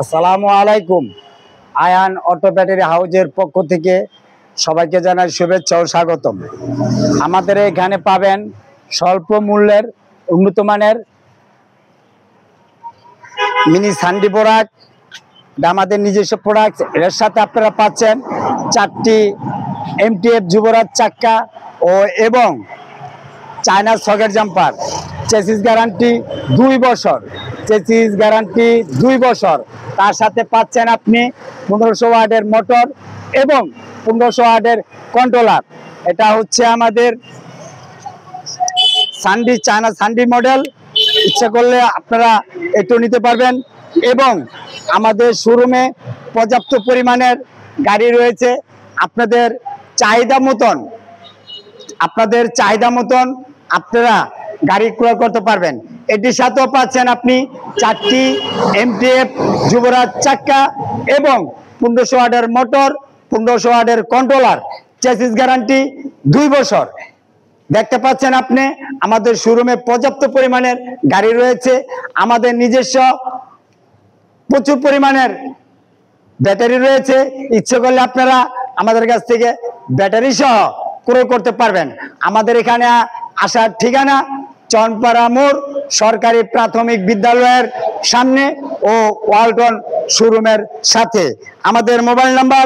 আসসালামু আলাইকুম। Ayaan auto battery হাউজের পক্ষ থেকে সবাইকে জানাই শুভেচ্ছা ও স্বাগতম। আমাদের এখানে পাবেন স্বল্প মূল্যের উন্নত মানের মিনি সান্ডি প্রোডাক্ট, আমাদের নিজস্ব প্রোডাক্ট। এর সাথে আপনারা পাচ্ছেন 4টি MTF যুবরাজ চাক্কা এবং China socket jumper. Chassis guarantee 2 বছর, চেসিস গ্যারান্টি 2 বছর। তার সাথে পাচ্ছেন আপনি 1500 ওয়াটের মোটর এবং 1500 ওয়াটের কন্ট্রোলার। এটা হচ্ছে আমাদের সান্ডি, চায়না সান্ডি মডেল। ইচ্ছা করলে আপনারা একটু নিতে পারবেন এবং আমাদের শোরুমে পর্যাপ্ত পরিমাণের গাড়ি রয়েছে। আপনাদের চাহিদা মতন আপনারা গাড়ি ক্রয় করতে পারবেন। এটির সাথেও পাচ্ছেন আপনি 4টি MTF যুবরাজ চাক্কা এবং 1500 ওয়াটের মোটর, 1500 ওয়াটের কন্ট্রোলার। চেসিস গ্যারান্টি 2 বছর। দেখতে পাচ্ছেন আপনি আমাদের শোরুমে পর্যাপ্ত পরিমাণের গাড়ি রয়েছে। আমাদের নিজস্ব প্রচুর পরিমাণের ব্যাটারি রয়েছে। ইচ্ছে করলে আপনারা আমাদের কাছ থেকে ব্যাটারি সহ ক্রয় করতে পারবেন। আমাদের এখানে আসার ঠিকানা চনপাড়া মোড় সরকারি প্রাথমিক বিদ্যালয়ের সামনে ও ওয়ালটন শোরুমের সাথে। আমাদের মোবাইল নাম্বার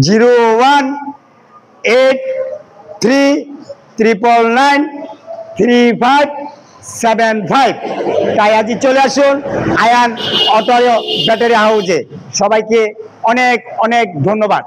01839993575। তাই আজই চলে আসুন আয়ান অটো ব্যাটারি হাউজে। সবাইকে অনেক অনেক ধন্যবাদ।